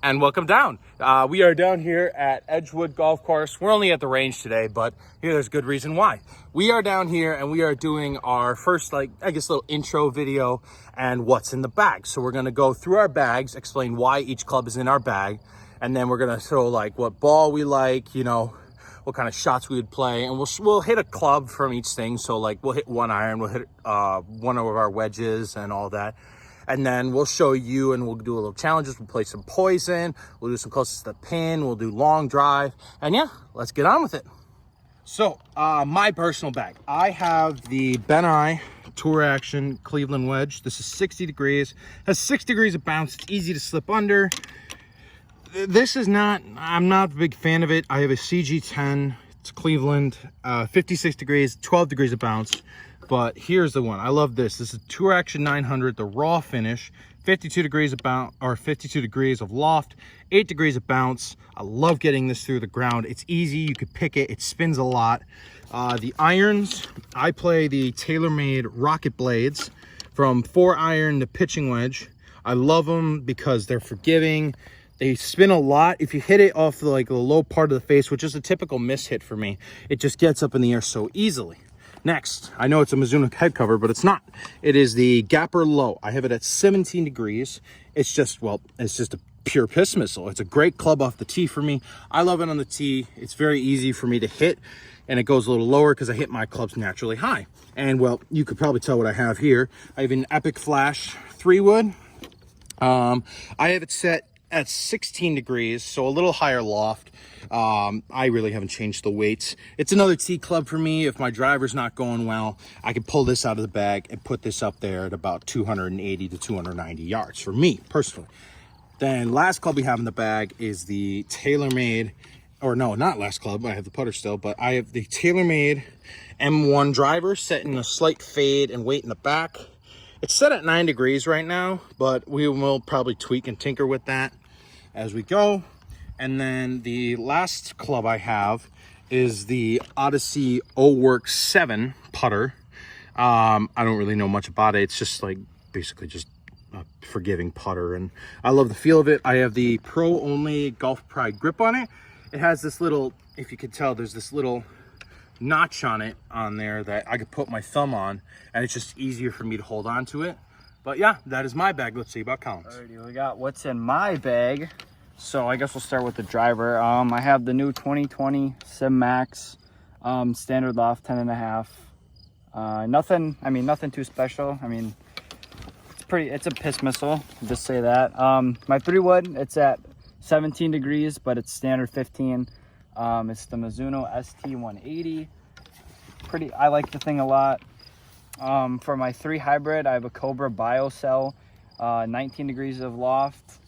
And welcome down. We are down here at Edgewood Golf Course. We're only at the range today, but there's good reason why. We are down here and we are doing our first, little intro video and what's in the bag. So we're gonna go through our bags, explain why each club is in our bag, and then we're gonna show what ball we like, what kind of shots we would play, and we'll hit a club from each thing. So we'll hit one iron, we'll hit one of our wedges and all that. And then we'll show you and we'll do a little challenges. We'll play some poison. We'll do some closest to the pin. We'll do long drive. And yeah, let's get on with it. So my personal bag. I have the Ben Tour Action Cleveland wedge. This is 60 degrees. Has 6 degrees of bounce. It's easy to slip under. This is not, I'm not a big fan of it. I have a CG10. It's Cleveland, 56 degrees, 12 degrees of bounce. But here's the one. I love this. This is Tour Action 900, the raw finish, 52 degrees of bounce, or 52 degrees of loft, 8 degrees of bounce. I love getting this through the ground. It's easy. You could pick it. It spins a lot. The irons, I play the TaylorMade Rocket Blades from 4-iron to pitching wedge. I love them because they're forgiving. They spin a lot. If you hit it off the low part of the face, which is a typical miss hit for me, it just gets up in the air so easily. Next, I know it's a Mizuno head cover, but it's not. It is the Gapper Low. I have it at 17 degrees. It's just a pure piss missile. It's a great club off the tee for me. I love it on the tee. It's very easy for me to hit, and it goes a little lower because I hit my clubs naturally high. And you could probably tell what I have here. I have an Epic Flash 3-wood. I have it set at 16 degrees, so a little higher loft. I really haven't changed the weights. It's another tee club for me. If my driver's not going well, I can pull this out of the bag and put this up there at about 280 to 290 yards for me personally. Then last club we have in the bag is the TaylorMade, or no, not last club. I have the putter still, but I have the TaylorMade M1 driver set in a slight fade and weight in the back. It's set at 9 degrees right now, but we will probably tweak and tinker with that as we go. And then the last club I have is the Odyssey O-Works 7 putter. I don't really know much about it. It's just basically just a forgiving putter, and I love the feel of it. I have the Pro Only Golf Pride grip on it. It has this little, if you could tell, there's this little notch on it on there that I could put my thumb on, and it's just easier for me to hold on to it. But yeah, that is my bag. Let's see about Collins. Alrighty, we got what's in my bag. So I guess we'll start with the driver. I have the new 2020 Sim Max, standard loft 10.5. Nothing too special. It's a piss missile, just say that. My 3-wood, it's at 17 degrees, but it's standard 15. It's the Mizuno ST180. I like the thing a lot. For my 3 hybrid, I have a Cobra BioCell, 19 degrees of loft.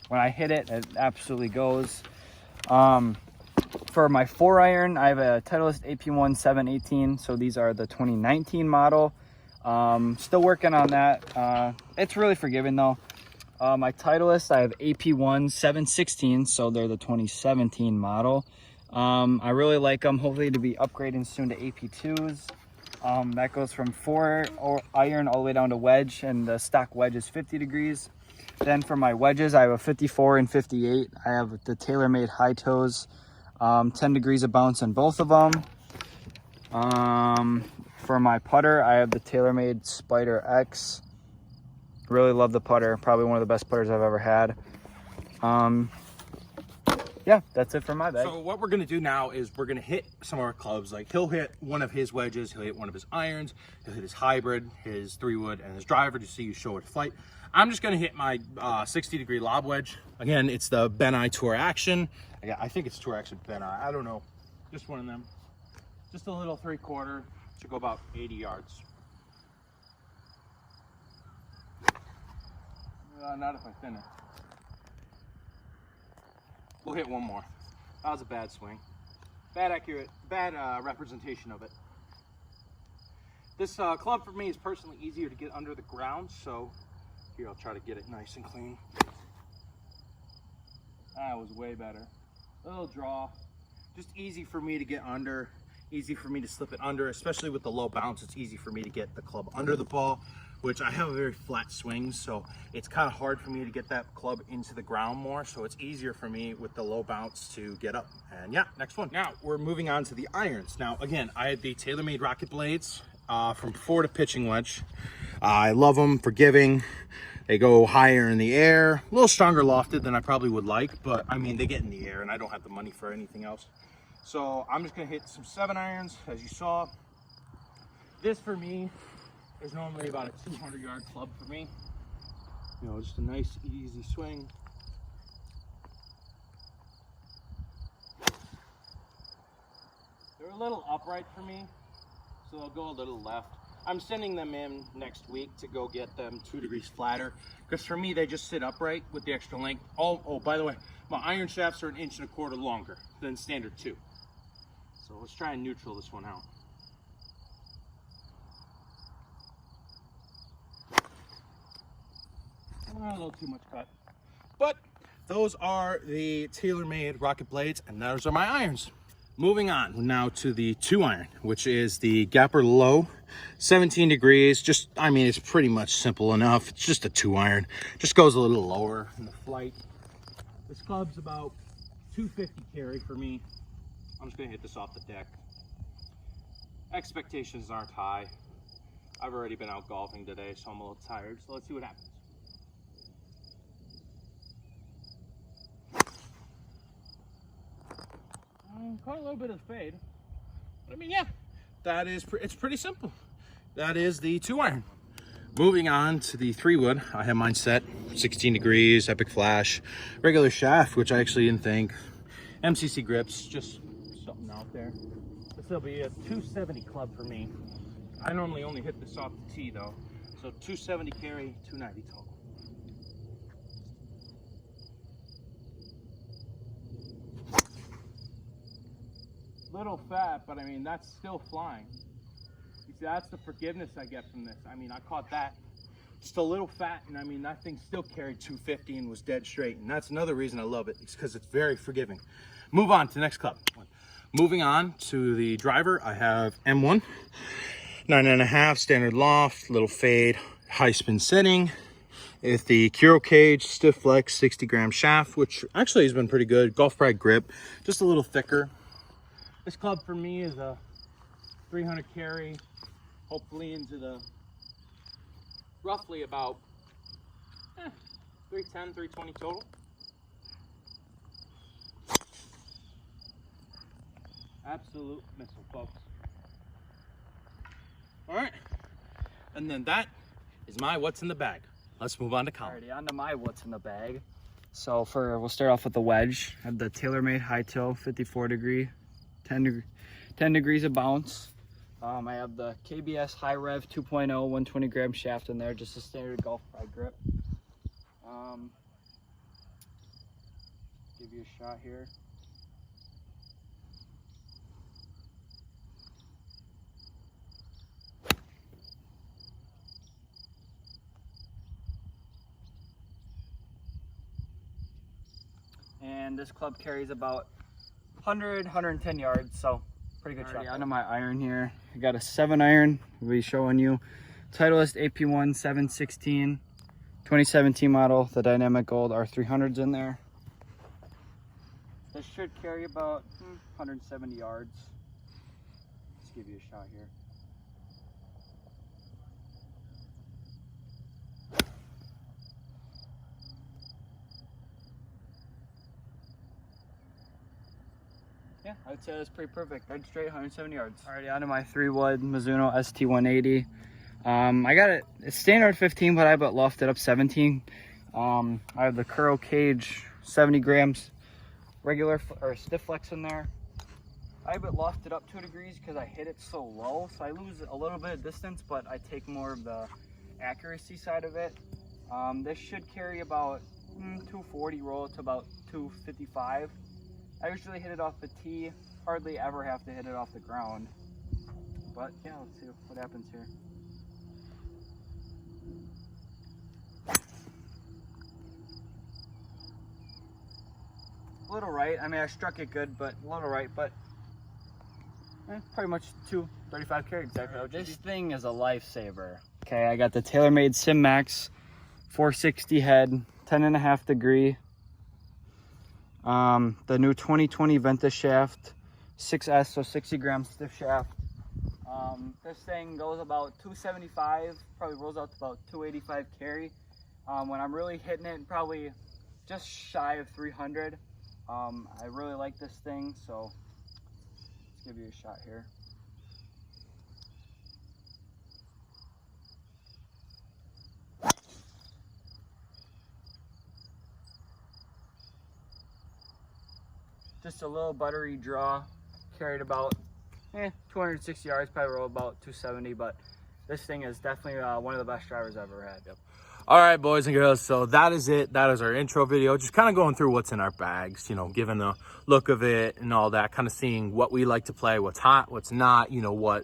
When I hit it, it absolutely goes. For my 4-iron, I have a Titleist AP1 718. So these are the 2019 model. Still working on that. It's really forgiving though. My Titleist, I have AP1 716. So they're the 2017 model. I really like them. Hopefully to be upgrading soon to AP2s. That goes from 4-iron all the way down to wedge, and the stock wedge is 50 degrees. Then for my wedges, I have a 54 and 58. I have the TaylorMade high toes, 10 degrees of bounce in both of them. For my putter, I have the TaylorMade Spider X. Really love the putter. Probably one of the best putters I've ever had. Yeah, that's it for my bag. So what we're gonna do now is we're gonna hit some of our clubs. He'll hit one of his wedges, he'll hit one of his irons, he'll hit his hybrid, his 3-wood, and his driver to see you show it flight. I'm just gonna hit my 60-degree lob wedge. Again, it's the Ben Tour Action. I think it's Tour Action Ben. I don't know. Just one of them. Just a little 3/4. Should go about 80 yards. Not if I thin it. We'll hit one more. That was a bad swing. Bad representation of it. This club for me is personally easier to get under the ground, so here I'll try to get it nice and clean. That was way better. A little draw. Just easy for me to get under, easy for me to slip it under, especially with the low bounce. It's easy for me to get the club under the ball which I have a very flat swing, so it's kind of hard for me to get that club into the ground more, so it's easier for me with the low bounce to get up. And yeah, next one. Now we're moving on to the irons. Now again, I had the TaylorMade Rocket Blades from Florida Pitching Wedge. I love them, forgiving. They go higher in the air, a little stronger lofted than I probably would like, but I mean, they get in the air and I don't have the money for anything else. So I'm just gonna hit some 7 irons, as you saw. This for me is normally about a 200-yard club for me. You know, just a nice, easy swing. They're a little upright for me, so they'll go a little left. I'm sending them in next week to go get them 2 degrees flatter, because for me they just sit upright with the extra length. Oh, by the way, my iron shafts are 1.25 inches longer than standard 2. So let's try and neutral this one out. A little too much cut, but those are the TaylorMade Rocket Blades, and those are my irons. Moving on now to the 2 iron, which is the Gapper Low, 17 degrees. Just, I mean, it's pretty much simple enough. It's just a 2 iron. Just goes a little lower in the flight. This club's about 250 carry for me. I'm just gonna hit this off the deck. Expectations aren't high. I've already been out golfing today, so I'm a little tired. So let's see what happens. Caught a little bit of fade. But I mean, yeah, that is, it's pretty simple. That is the 2 iron. Moving on to the 3 wood, I have mine set 16 degrees, Epic Flash, regular shaft, which I actually didn't think. MCC grips, just something out there. This will be a 270 club for me. I normally only hit this off the tee though. So 270 carry, 290 total. Little fat, but I mean, that's still flying. You see, that's the forgiveness I get from this. I mean, I caught that just a little fat, and I mean, that thing still carried 250 and was dead straight. And that's another reason I love it. It's because it's very forgiving. Move on to the next club. Moving on to the driver, I have M1, 9.5, standard loft, little fade, high spin setting. With the Curo Cage Stiff Flex 60-gram shaft, which actually has been pretty good. Golf Pride grip, just a little thicker. This club for me is a 300 carry, hopefully into the roughly about 310, 320 total. Absolute missile, folks. All right, and then that is my what's in the bag. Let's move on to Colin. Alrighty, on to my what's in the bag. So we'll start off with the wedge. I have the TaylorMade High Toe 54 degree. 10 degrees of bounce. I have the KBS High Rev 2.0 120-gram shaft in there, just a standard Golf Pride grip. Give you a shot here. And this club carries about 110 yards, so pretty good shot. Onto my iron here. I got a 7 iron. We'll be showing you Titleist AP1 716 2017 model. The Dynamic Gold R300's in there. This should carry about 170 yards. Let's give you a shot here. Yeah, I would say that's pretty perfect. Dead straight, 170 yards. Alrighty, onto my 3 wood Mizuno ST180. I got it, it's standard 15, but I lofted up 17. I have the Curo Cage 70 grams regular or stiff flex in there. I have it lofted up 2 degrees because I hit it so low, so I lose a little bit of distance, but I take more of the accuracy side of it. This should carry about 240 roll to about 255. I usually hit it off the tee, hardly ever have to hit it off the ground. But yeah, let's see what happens here. A little right, I mean I struck it good, but a little right, but pretty much 235 carry exactly. This thing is a lifesaver. Okay, I got the TaylorMade Sim Max 460 head, 10.5 degree. The new 2020 Ventus shaft, 6S, so 60 gram stiff shaft. This thing goes about 275, probably rolls out to about 285 carry. When I'm really hitting it, probably just shy of 300. I really like this thing, so let's give you a shot here. Just a little buttery draw, carried about 260 yards, probably roll about 270, but this thing is definitely one of the best drivers I've ever had. Yep. All right, boys and girls, so that is it. That is our intro video. Just kind of going through what's in our bags, you know, giving the look of it and all that, kind of seeing what we like to play, what's hot, what's not, you know, what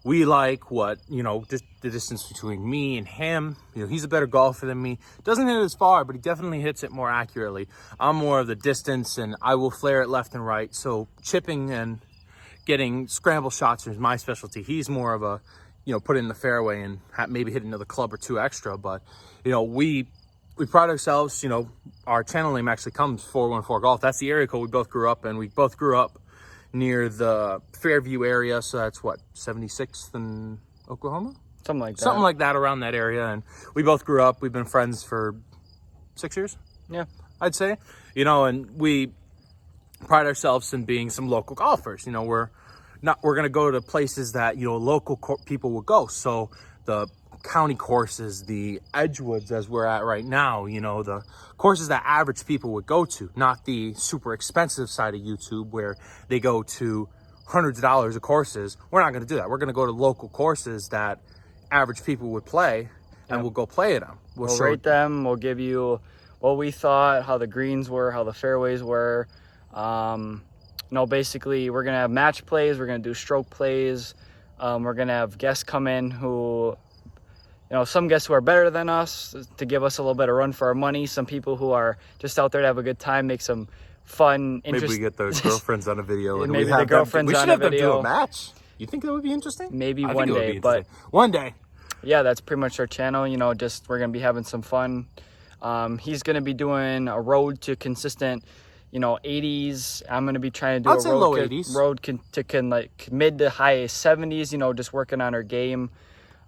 we like, what, you know, just the distance between me and him. You know, he's a better golfer than me. Doesn't hit it as far, but he definitely hits it more accurately. I'm more of the distance, and I will flare it left and right. So chipping and getting scramble shots is my specialty. He's more of a, you know, put it in the fairway and maybe hit another club or two extra. But, you know, we pride ourselves, you know, our channel name actually comes 414 Golf. That's the area code we both grew up in. We both grew up near the Fairview area. So that's what, 76th in Oklahoma? Something like that. Something like that, around that area. And we both grew up. We've been friends for 6 years. Yeah. I'd say, you know, and we pride ourselves in being some local golfers. You know, we're going to go to places that, you know, local people will go. So the county courses, the Edgewoods, as we're at right now, you know, the courses that average people would go to, not the super expensive side of YouTube where they go to hundreds of dollars of courses. We're not going to do that. We're going to go to local courses that average people would play, and we'll go play at them. We'll rate them. We'll give you what we thought, how the greens were, how the fairways were. You know, basically, we're going to have match plays. We're going to do stroke plays. We're going to have guests come in who, you know, some guests who are better than us to give us a little bit of run for our money. Some people who are just out there to have a good time, make some fun, Maybe we get their girlfriends on a video. And maybe the girlfriends on a video. We should have them do a match. You think that would be interesting? Maybe one day, but one day. Yeah, that's pretty much our channel. You know, just we're going to be having some fun. He's going to be doing a road to consistent, you know, 80s. I'm going to be trying to do a low 80s. Road to like mid to high 70s, you know, just working on our game.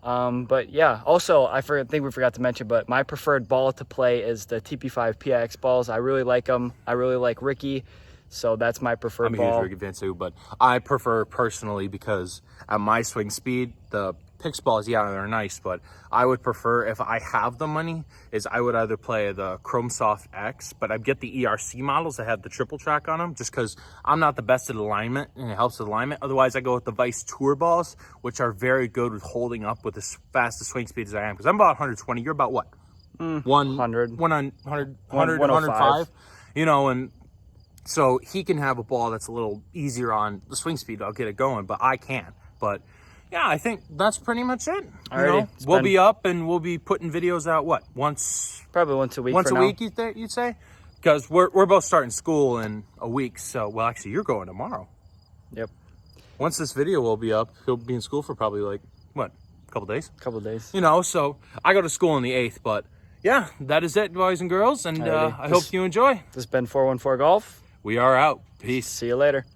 But yeah, also, I think we forgot to mention, but my preferred ball to play is the TP5 PIX balls. I really like them. I really like Ricky. So that's my preferred ball. I'm a huge Ricky fan too, but I prefer personally, because at my swing speed, the PIX balls, yeah, they're nice, but I would prefer, if I have the money, is I would either play the Chrome Soft X, but I'd get the ERC models that have the triple track on them, just because I'm not the best at alignment, and it helps with alignment. Otherwise, I go with the Vice Tour balls, which are very good with holding up with as fast a swing speed as I am, because I'm about 120. You're about what? 100. 105. You know, and so he can have a ball that's a little easier on the swing speed. I'll get it going, but I can't. But yeah, I think that's pretty much it. You know, we'll be up and we'll be putting videos out, what, probably once a week. Once a week, you'd say? Because we're both starting school in a week. So, well, actually, you're going tomorrow. Yep. Once this video will be up, he'll be in school for probably like, what, a couple days? A couple days. You know, so I go to school on the 8th, but yeah, that is it, boys and girls. And I hope you enjoy. This has been 414 Golf. We are out. Peace. See you later.